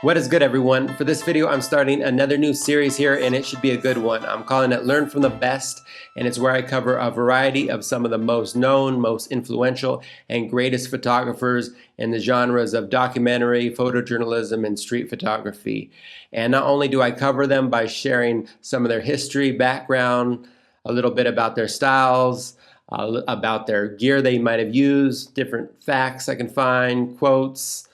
What is good, everyone? For this video, I'm starting another new series here, and it should be a good one. I'm calling it Learn from the Best, and it's where I cover a variety of some of the most known, most influential, and greatest photographers in the genres of documentary, photojournalism, and street photography. And not only do I cover them by sharing some of their history, background, a little bit about their styles, about their gear they might have used, different facts I can find, quotes,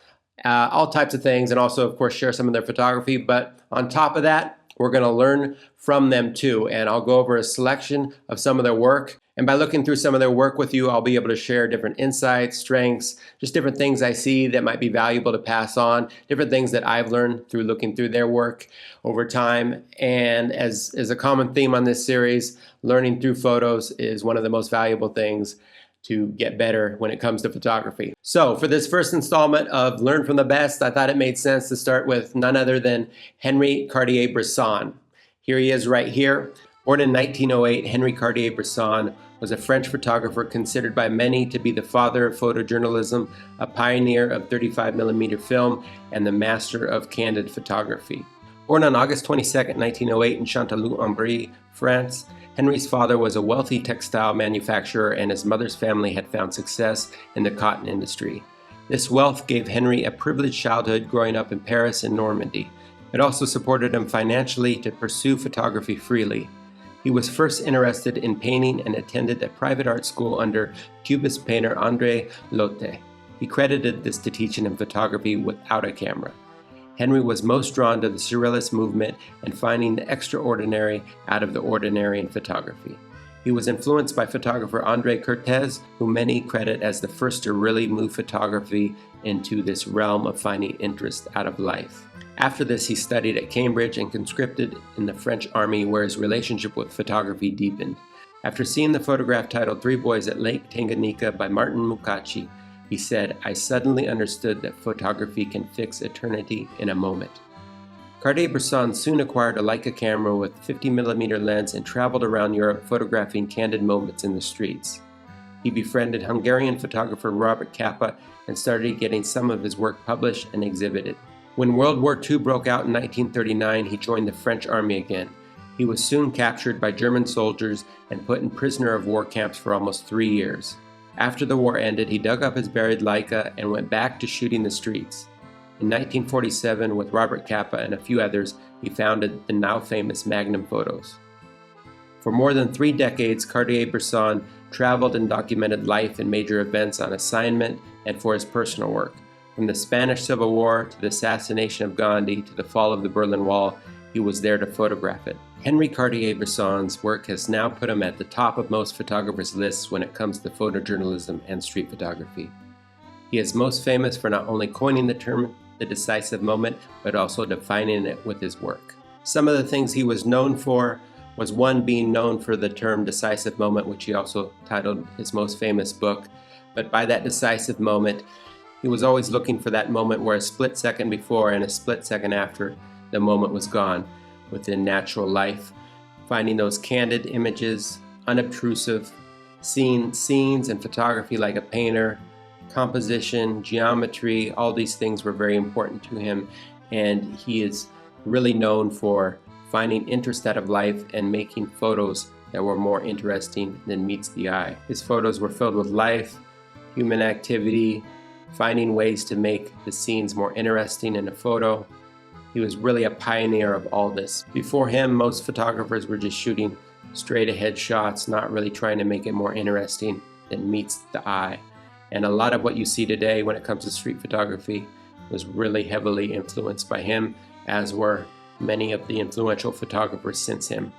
all types of things, and also, of course, share some of their photography. But on top of that, we're going to learn from them too, and I'll go over a selection of some of their work. And by looking through some of their work with you, I'll be able to share different insights, strengths, just different things I see that might be valuable to pass on, different things that I've learned through looking through their work over time. And as a common theme on this series, learning through photos is one of the most valuable things to get better when it comes to photography. So for this first installment of Learn from the Best, I thought it made sense to start with none other than Henri Cartier-Bresson. Here he is right here. Born in 1908, Henri Cartier-Bresson was a French photographer considered by many to be the father of photojournalism, a pioneer of 35mm film, and the master of candid photography. Born on August 22, 1908 in Chanteloup-en-Brie, France, Henri's father was a wealthy textile manufacturer, and his mother's family had found success in the cotton industry. This wealth gave Henri a privileged childhood growing up in Paris and Normandy. It also supported him financially to pursue photography freely. He was first interested in painting and attended a private art school under Cubist painter André Lotte. He credited this to teaching him photography without a camera. Henri was most drawn to the Surrealist movement and finding the extraordinary out of the ordinary in photography. He was influenced by photographer Henri Cartier, who many credit as the first to really move photography into this realm of finding interest out of life. After this, he studied at Cambridge and conscripted in the French army, where his relationship with photography deepened. After seeing the photograph titled Three Boys at Lake Tanganyika by Martin Mukachi, he said, "I suddenly understood that photography can fix eternity in a moment." Cartier-Bresson soon acquired a Leica camera with 50mm lens and traveled around Europe photographing candid moments in the streets. He befriended Hungarian photographer Robert Capa and started getting some of his work published and exhibited. When World War II broke out in 1939, he joined the French army again. He was soon captured by German soldiers and put in prisoner of war camps for almost 3 years. After the war ended, he dug up his buried Leica and went back to shooting the streets. In 1947, with Robert Capa and a few others, he founded the now famous Magnum Photos. For more than 3 decades, Cartier-Bresson traveled and documented life and major events on assignment and for his personal work. From the Spanish Civil War to the assassination of Gandhi to the fall of the Berlin Wall, he was there to photograph it. Henri Cartier-Bresson's work has now put him at the top of most photographers' lists when it comes to photojournalism and street photography. He is most famous for not only coining the term the decisive moment, but also defining it with his work. Some of the things he was known for was one, being known for the term decisive moment, which he also titled his most famous book. But by that decisive moment, he was always looking for that moment where a split second before and a split second after the moment was gone within natural life, finding those candid images, unobtrusive, seeing scenes and photography like a painter, composition, geometry, all these things were very important to him, and he is really known for finding interest out of life and making photos that were more interesting than meets the eye. His photos were filled with life, human activity, finding ways to make the scenes more interesting in a photo. He was really a pioneer of all this. Before him, most photographers were just shooting straight ahead shots, not really trying to make it more interesting than meets the eye. And a lot of what you see today when it comes to street photography was really heavily influenced by him, as were many of the influential photographers since him.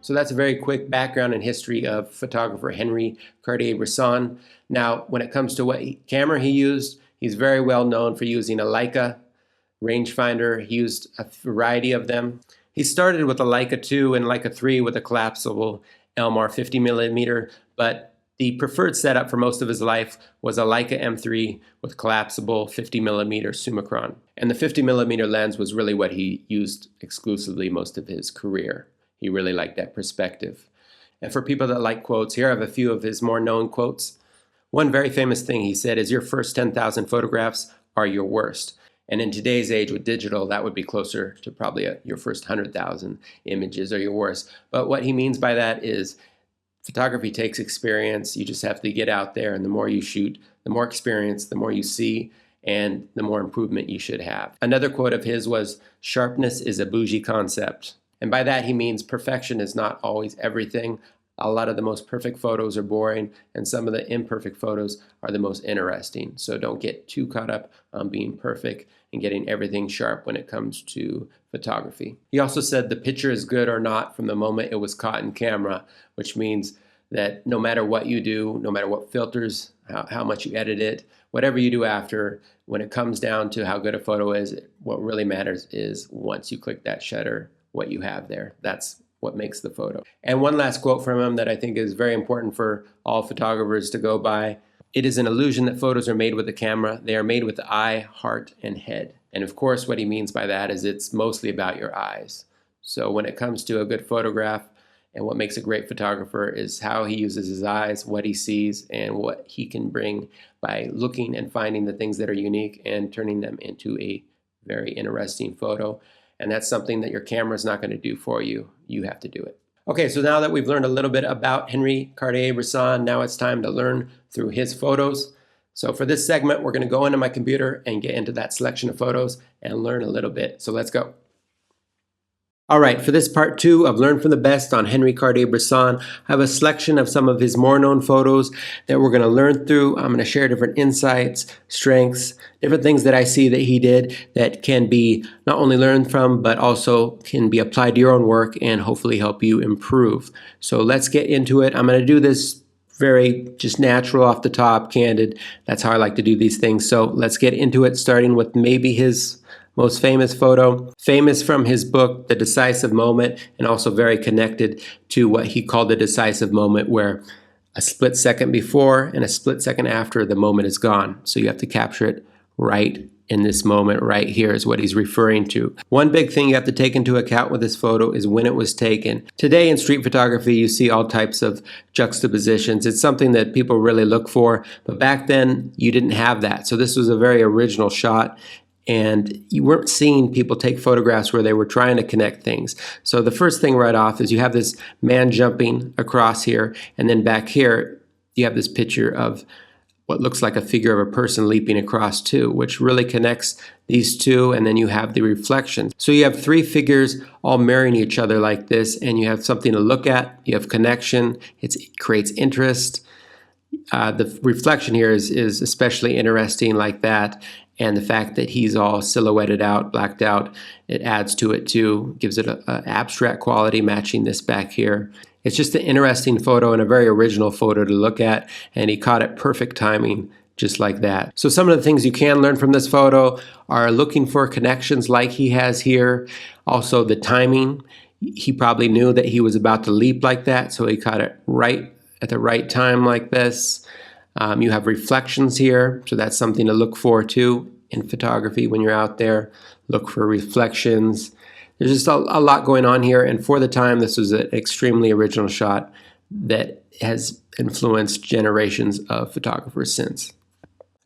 So that's a very quick background and history of photographer Henri Cartier-Bresson. Now, when it comes to what camera he used, he's very well known for using a Leica rangefinder. He used a variety of them. He started with a Leica 2 and Leica 3 with a collapsible Elmar 50mm, but the preferred setup for most of his life was a Leica M3 with collapsible 50mm Summicron. And the 50mm lens was really what he used exclusively most of his career. He really liked that perspective. And for people that like quotes, here I have a few of his more known quotes. One very famous thing he said is, "Your first 10,000 photographs are your worst. And in today's age with digital, that would be closer to probably your first 100,000 images are your worst. But what he means by that is photography takes experience. You just have to get out there, and the more you shoot, the more experience, the more you see, and the more improvement you should have. Another quote of his was, "Sharpness is a bougie concept." And by that he means perfection is not always everything. A lot of the most perfect photos are boring, and some of the imperfect photos are the most interesting. So don't get too caught up on being perfect and getting everything sharp when it comes to photography. He also said the picture is good or not from the moment it was caught in camera, which means that no matter what you do, no matter what filters, how much you edit it, whatever you do after, when it comes down to how good a photo is, what really matters is once you click that shutter, what you have there. That's what makes the photo. And one last quote from him that I think is very important for all photographers to go by. "It is an illusion that photos are made with the camera. They are made with the eye, heart, and head." And of course, what he means by that is it's mostly about your eyes. So when it comes to a good photograph, and what makes a great photographer is how he uses his eyes, what he sees, and what he can bring by looking and finding the things that are unique and turning them into a very interesting photo. And that's something that your camera is not going to do for you. You have to do it. Okay, so now that we've learned a little bit about Henri Cartier-Bresson, now it's time to learn through his photos. So for this segment, we're going to go into my computer and get into that selection of photos and learn a little bit. So let's go. All right, for this part 2 of Learn from the Best on Henri Cartier-Bresson, I have a selection of some of his more known photos that we're going to learn through. I'm going to share different insights, strengths, different things that I see that he did that can be not only learned from, but also can be applied to your own work and hopefully help you improve. So let's get into it. I'm going to do this very just natural, off the top, candid. That's how I like to do these things. So let's get into it, starting with maybe his most famous photo, famous from his book, The Decisive Moment, and also very connected to what he called the decisive moment, where a split second before and a split second after the moment is gone. So you have to capture it right in this moment right here is what he's referring to. One big thing you have to take into account with this photo is when it was taken. Today in street photography, you see all types of juxtapositions. It's something that people really look for, but back then you didn't have that. So this was a very original shot, and you weren't seeing people take photographs where they were trying to connect things. So the first thing right off is you have this man jumping across here, and then back here you have this picture of what looks like a figure of a person leaping across too, which really connects these two, and then you have the reflection. So you have three figures all marrying each other like this, and you have something to look at, you have connection, it creates interest. The reflection here is especially interesting like that, and the fact that he's all silhouetted out, blacked out, it adds to it too, gives it an abstract quality matching this back here. It's just an interesting photo and a very original photo to look at, and he caught it perfect timing just like that. So some of the things you can learn from this photo are looking for connections like he has here. Also the timing. He probably knew that he was about to leap like that, so he caught it right at the right time like this. You have reflections here, so that's something to look for too in photography when you're out there. Look for reflections. There's just a lot going on here, and for the time, this was an extremely original shot that has influenced generations of photographers since.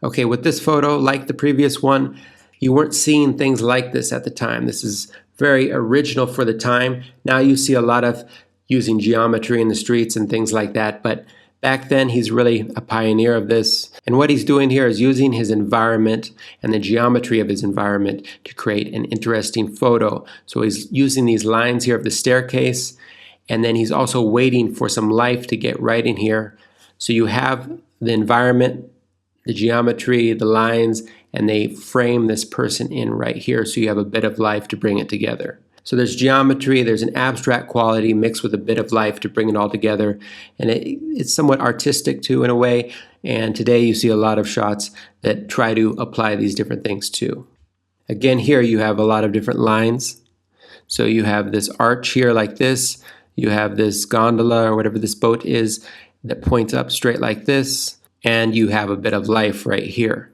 Okay, with this photo, like the previous one, you weren't seeing things like this at the time. This is very original for the time. Now you see a lot of using geometry in the streets and things like that, but back then, he's really a pioneer of this. And what he's doing here is using his environment and the geometry of his environment to create an interesting photo. So he's using these lines here of the staircase, and then he's also waiting for some life to get right in here. So you have the environment, the geometry, the lines, and they frame this person in right here, so you have a bit of life to bring it together. So there's geometry, there's an abstract quality mixed with a bit of life to bring it all together. And it's somewhat artistic too in a way. And today you see a lot of shots that try to apply these different things too. Again, here you have a lot of different lines. So you have this arch here like this. You have this gondola or whatever this boat is that points up straight like this. And you have a bit of life right here.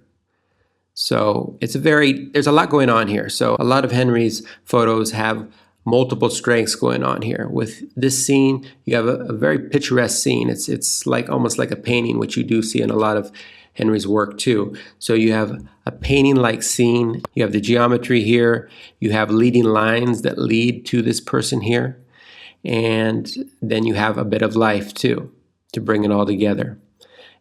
So there's a lot going on here. So a lot of Henri's photos have multiple strengths going on here. With this scene, you have a very picturesque scene. It's like almost like a painting, which you do see in a lot of Henri's work too. So you have a painting-like scene, you have the geometry here, you have leading lines that lead to this person here, and then you have a bit of life too to bring it all together.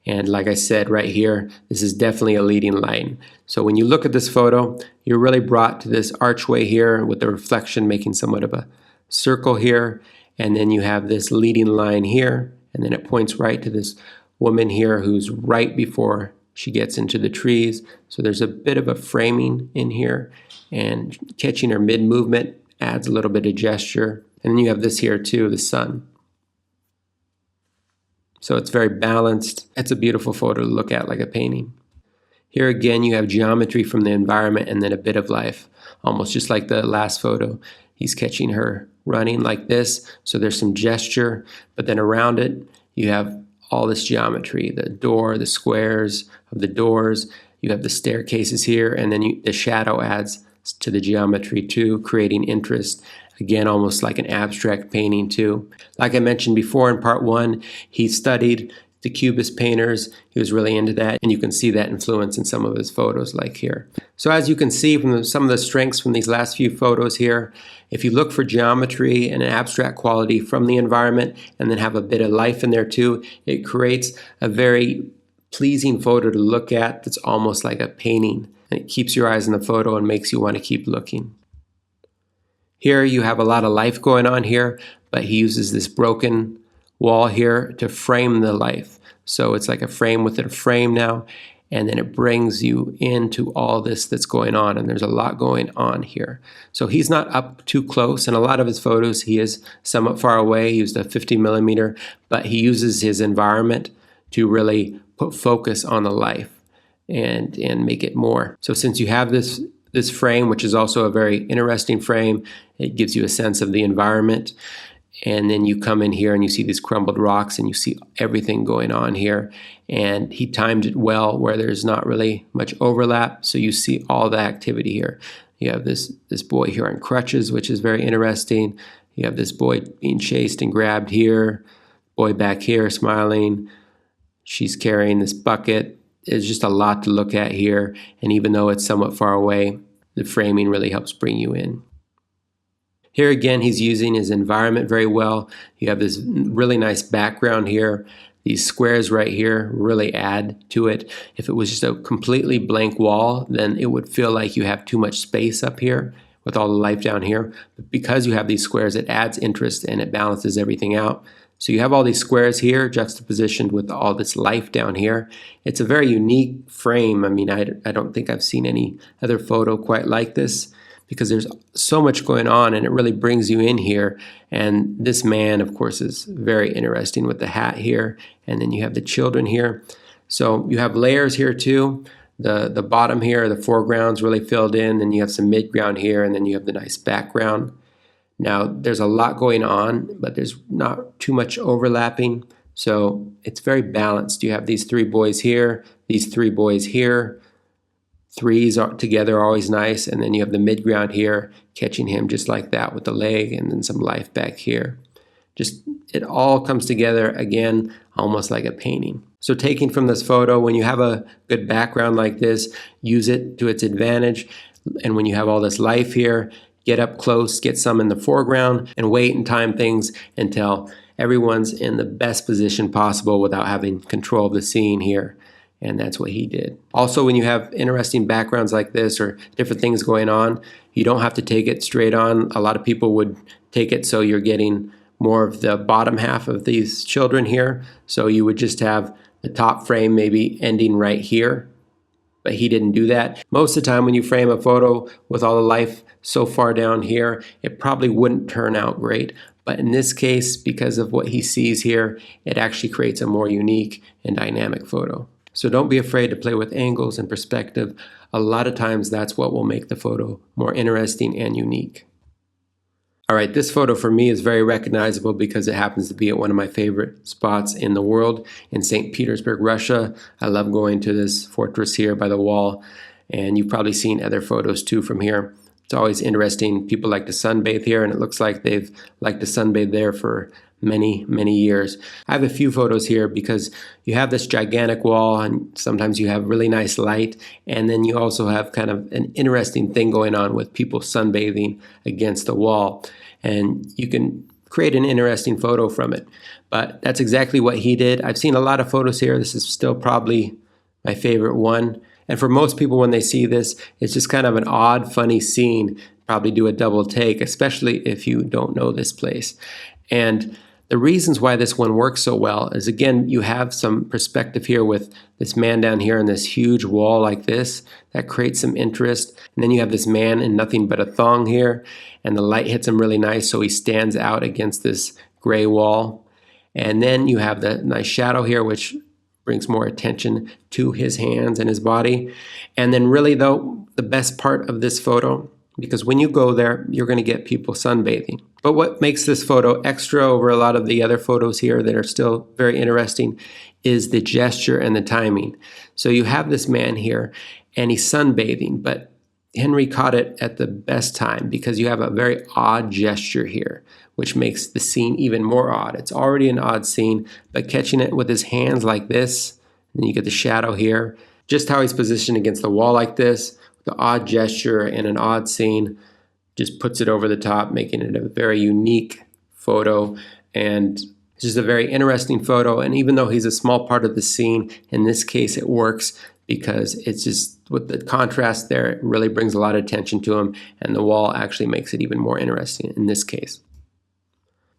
And like I said right here, this is definitely a leading line. So when you look at this photo, you're really brought to this archway here with the reflection making somewhat of a circle here, and then you have this leading line here, and then it points right to this woman here who's right before she gets into the trees. So there's a bit of a framing in here, and catching her mid-movement adds a little bit of gesture. And then you have this here too, the sun. So it's very balanced. It's a beautiful photo to look at, like a painting. Here again, you have geometry from the environment and then a bit of life, almost just like the last photo. He's catching her running like this, so there's some gesture, but then around it, you have all this geometry, the door, the squares of the doors, you have the staircases here, and then the shadow adds to the geometry too, creating interest. Again, almost like an abstract painting too. Like I mentioned before in part one, he studied the Cubist painters. He was really into that, and you can see that influence in some of his photos like here. So as you can see from some of the strengths from these last few photos here, if you look for geometry and an abstract quality from the environment and then have a bit of life in there too, it creates a very pleasing photo to look at that's almost like a painting. And it keeps your eyes in the photo and makes you want to keep looking. Here you have a lot of life going on here, but he uses this broken wall here to frame the life. So it's like a frame within a frame now, and then it brings you into all this that's going on, and there's a lot going on here. So he's not up too close. In a lot of his photos, he is somewhat far away. He used a 50mm, but he uses his environment to really put focus on the life and make it more. So since you have this frame, which is also a very interesting frame, it gives you a sense of the environment. And then you come in here and you see these crumbled rocks and you see everything going on here. And he timed it well where there's not really much overlap. So you see all the activity here. You have this boy here on crutches, which is very interesting. You have this boy being chased and grabbed here. Boy back here smiling. She's carrying this bucket. There's just a lot to look at here. And even though it's somewhat far away, the framing really helps bring you in. Here again, he's using his environment very well. You have this really nice background here. These squares right here really add to it. If it was just a completely blank wall, then it would feel like you have too much space up here with all the life down here. But because you have these squares, it adds interest and it balances everything out. So you have all these squares here juxtapositioned with all this life down here. It's a very unique frame. I mean, I don't think I've seen any other photo quite like this, because there's so much going on and it really brings you in here. And this man, of course, is very interesting with the hat here. And then you have the children here. So you have layers here too. The bottom here, the foreground's really filled in, then you have some midground here, and then you have the nice background. Now, there's a lot going on, but there's not too much overlapping. So it's very balanced. You have these three boys here, these three boys here. Threes are together, always nice, and then you have the midground here, catching him just like that with the leg, and then some life back here. Just, it all comes together again, almost like a painting. So taking from this photo, when you have a good background like this, use it to its advantage. And when you have all this life here, get up close, get some in the foreground, and wait and time things until everyone's in the best position possible without having control of the scene here. And that's what he did. Also, when you have interesting backgrounds like this or different things going on, you don't have to take it straight on. A lot of people would take it so you're getting more of the bottom half of these children here. So you would just have the top frame maybe ending right here. But he didn't do that. Most of the time when you frame a photo with all the life so far down here, it probably wouldn't turn out great. But in this case, because of what he sees here, it actually creates a more unique and dynamic photo. So don't be afraid to play with angles and perspective. A lot of times that's what will make the photo more interesting and unique. All right, this photo for me is very recognizable because it happens to be at one of my favorite spots in the world, in St. Petersburg, Russia. I love going to this fortress here by the wall, and you've probably seen other photos too from here. It's always interesting. People like to sunbathe here, and it looks like they've liked to sunbathe there for many, many years. I have a few photos here because you have this gigantic wall and sometimes you have really nice light, and then you also have kind of an interesting thing going on with people sunbathing against the wall, and you can create an interesting photo from it. But that's exactly what he did. I've seen a lot of photos here. This is still probably my favorite one. And for most people, when they see this, it's just kind of an odd, funny scene. Probably do a double take, especially if you don't know this place. And the reasons why this one works so well is, again, you have some perspective here with this man down here and this huge wall like this. That creates some interest. And then you have this man in nothing but a thong here, and the light hits him really nice, so he stands out against this gray wall. And then you have the nice shadow here, which brings more attention to his hands and his body. And then really, though, the best part of this photo, because when you go there, you're going to get people sunbathing. But what makes this photo extra over a lot of the other photos here that are still very interesting is the gesture and the timing. So you have this man here, and he's sunbathing, but Henri caught it at the best time because you have a very odd gesture here, which makes the scene even more odd. It's already an odd scene, but catching it with his hands like this, and you get the shadow here, just how he's positioned against the wall like this, the odd gesture and an odd scene, just puts it over the top, making it a very unique photo. And it's just a very interesting photo. And even though he's a small part of the scene, in this case it works because it's just with the contrast there, it really brings a lot of attention to him, and the wall actually makes it even more interesting in this case.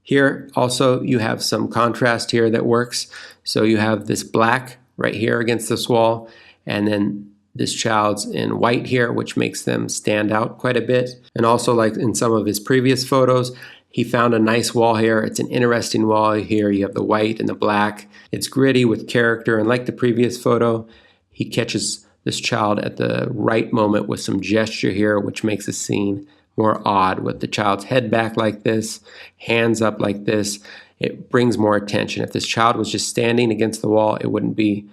Here also you have some contrast here that works. So you have this black right here against this wall, and then this child's in white here, which makes them stand out quite a bit. And also, like in some of his previous photos, he found a nice wall here. It's an interesting wall here. You have the white and the black. It's gritty with character, and like the previous photo, he catches this child at the right moment with some gesture here, which makes the scene more odd with the child's head back like this, hands up like this. It brings more attention. If this child was just standing against the wall, it wouldn't be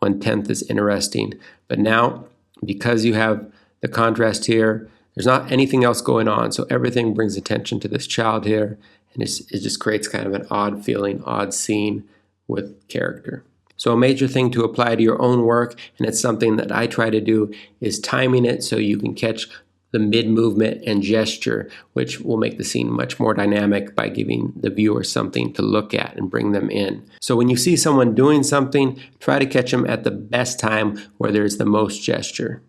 1/10 as interesting. But now, because you have the contrast here, there's not anything else going on, so everything brings attention to this child here, and it just creates kind of an odd feeling, odd scene with character. So a major thing to apply to your own work, and it's something that I try to do, is timing it so you can catch the mid-movement and gesture, which will make the scene much more dynamic by giving the viewer something to look at and bring them in. So when you see someone doing something, try to catch them at the best time where there's the most gesture.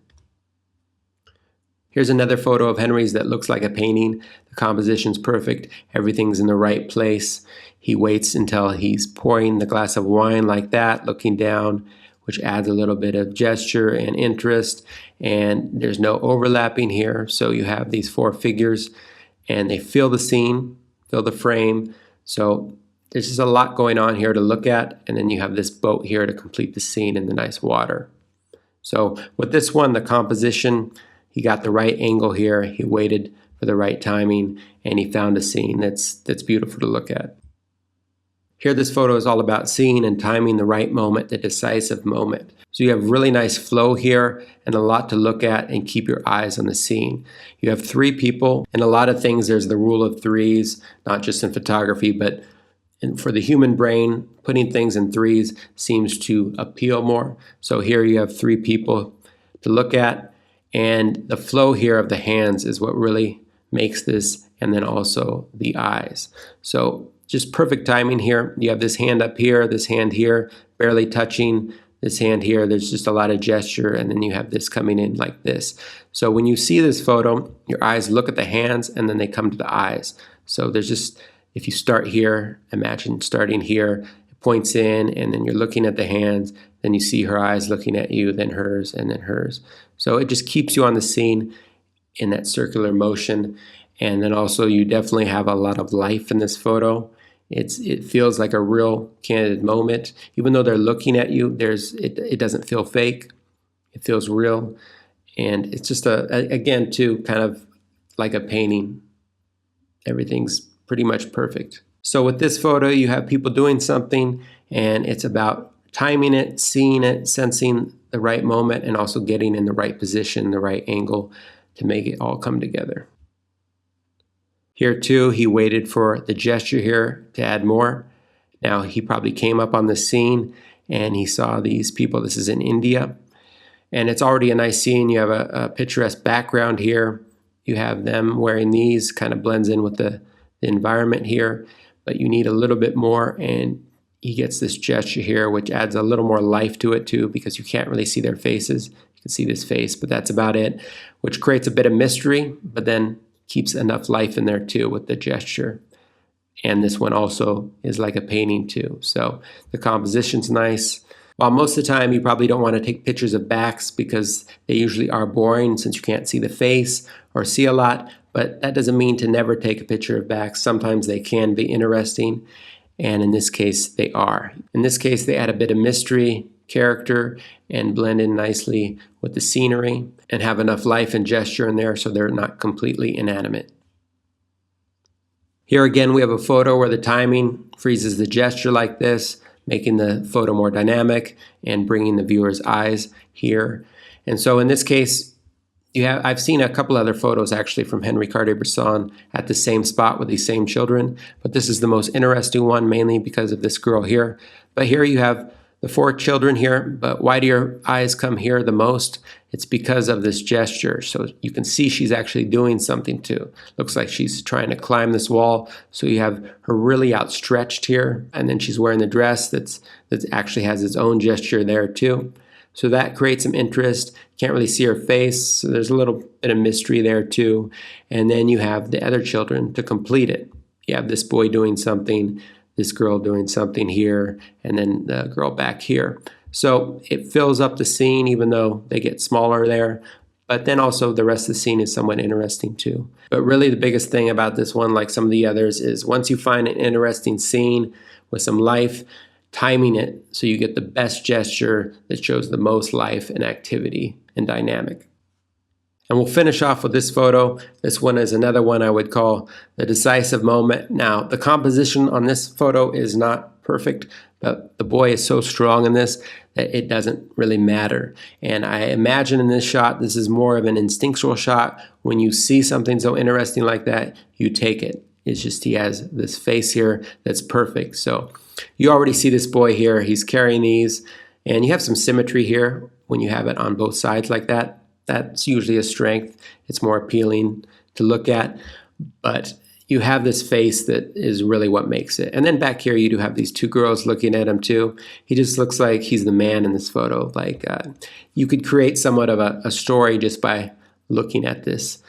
Here's another photo of Henri's that looks like a painting. The composition's perfect. Everything's in the right place. He waits until he's pouring the glass of wine like that, looking down, which adds a little bit of gesture and interest. And there's no overlapping here. So you have these four figures, and they fill the scene, fill the frame. So there's just a lot going on here to look at. And then you have this boat here to complete the scene in the nice water. So with this one, the composition, he got the right angle here. He waited for the right timing, and he found a scene that's beautiful to look at. Here, this photo is all about seeing and timing the right moment, the decisive moment. So you have really nice flow here and a lot to look at and keep your eyes on the scene. You have three people, and a lot of things, there's the rule of threes, not just in photography, but for the human brain, putting things in threes seems to appeal more. So here you have three people to look at. And the flow here of the hands is what really makes this, and then also the eyes. So just perfect timing here. You have this hand up here, this hand here, barely touching, this hand here. There's just a lot of gesture, and then you have this coming in like this. So when you see this photo, your eyes look at the hands, and then they come to the eyes. So there's just, if you start here, imagine starting here, it points in, and then you're looking at the hands, then you see her eyes looking at you, then hers, and then hers. So it just keeps you on the scene in that circular motion. And then also you definitely have a lot of life in this photo. It feels like a real candid moment. Even though they're looking at you, it doesn't feel fake. It feels real. And it's just again too, kind of like a painting. Everything's pretty much perfect. So with this photo, you have people doing something, and it's about timing it, seeing it, sensing the right moment, and also getting in the right position, the right angle to make it all come together. Here too, he waited for the gesture here to add more. Now he probably came up on the scene and he saw these people. This is in India. And it's already a nice scene. You have a picturesque background here. You have them wearing these, kind of blends in with the environment here. But you need a little bit more, and he gets this gesture here, which adds a little more life to it too, because you can't really see their faces. You can see this face, but that's about it, which creates a bit of mystery, but then keeps enough life in there too with the gesture. And this one also is like a painting too. So the composition's nice. While most of the time you probably don't want to take pictures of backs because they usually are boring since you can't see the face or see a lot, but that doesn't mean to never take a picture of backs. Sometimes they can be interesting, and in this case they are. In this case they add a bit of mystery, character, and blend in nicely with the scenery and have enough life and gesture in there so they're not completely inanimate. Here again we have a photo where the timing freezes the gesture like this, making the photo more dynamic and bringing the viewer's eyes here. And so in this case, I've seen a couple other photos actually from Henri Cartier-Bresson at the same spot with these same children, but this is the most interesting one mainly because of this girl here. But here you have the 4 children here, but why do your eyes come here the most? It's because of this gesture. So you can see she's actually doing something too. Looks like she's trying to climb this wall. So you have her really outstretched here, and then she's wearing the dress that actually has its own gesture there too. So that creates some interest. Can't really see her face, so there's a little bit of mystery there too. And then you have the other children to complete it. You have this boy doing something, this girl doing something here, and then the girl back here. So it fills up the scene even though they get smaller there. But then also the rest of the scene is somewhat interesting too. But really the biggest thing about this one, like some of the others, is once you find an interesting scene with some life, timing it so you get the best gesture that shows the most life and activity and dynamic. And we'll finish off with this photo. This one is another one I would call the decisive moment. Now, the composition on this photo is not perfect, but the boy is so strong in this that it doesn't really matter. And I imagine in this shot, this is more of an instinctual shot. When you see something so interesting like that, you take it. It's just he has this face here that's perfect. So you already see this boy here. He's carrying these, and you have some symmetry here when you have it on both sides like that. That's usually a strength. It's more appealing to look at, but you have this face that is really what makes it. And then back here, you do have these 2 girls looking at him too. He just looks like he's the man in this photo. Like you could create somewhat of a story just by looking at this.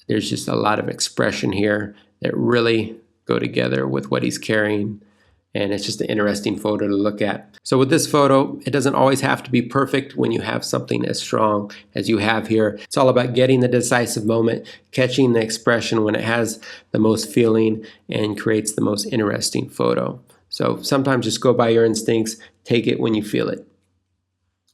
There's just a lot of expression here that really go together with what he's carrying. And it's just an interesting photo to look at. So with this photo, it doesn't always have to be perfect when you have something as strong as you have here. It's all about getting the decisive moment, catching the expression when it has the most feeling and creates the most interesting photo. So sometimes just go by your instincts, take it when you feel it.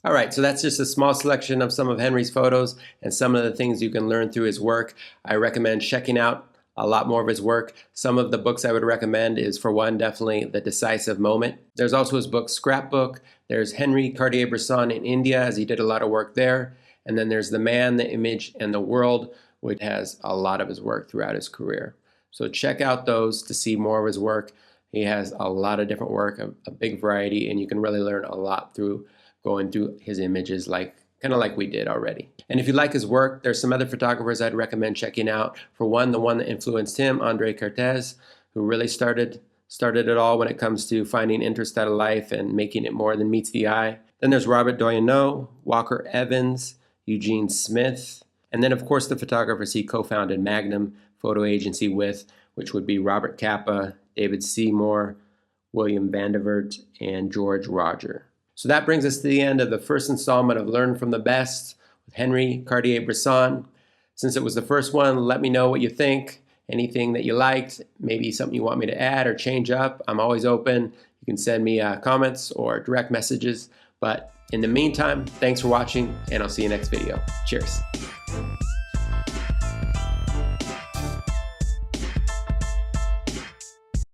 All right, so that's just a small selection of some of Henri's photos and some of the things you can learn through his work. I recommend checking out a lot more of his work. Some of the books I would recommend is, for one, definitely The Decisive Moment. There's also his book Scrapbook. There's Henri Cartier-Bresson in India, as he did a lot of work there. And then there's The Man, the Image, and the World, which has a lot of his work throughout his career. So check out those to see more of his work. He has a lot of different work, a big variety, and you can really learn a lot through going through his images, kind of like we did already. And if you like his work, there's some other photographers I'd recommend checking out. For one, the one that influenced him, Henri Cartier, who really started it all when it comes to finding interest out of life and making it more than meets the eye. Then there's Robert Doyenot, Walker Evans, Eugene Smith, and then of course the photographers he co-founded Magnum Photo Agency with, which would be Robert Capa, David Seymour, William Vandevert, and George Roger. So that brings us to the end of the first installment of Learn from the Best with Henri Cartier-Bresson. Since it was the first one, let me know what you think. Anything that you liked, maybe something you want me to add or change up. I'm always open. You can send me comments or direct messages. But in the meantime, thanks for watching, and I'll see you next video. Cheers.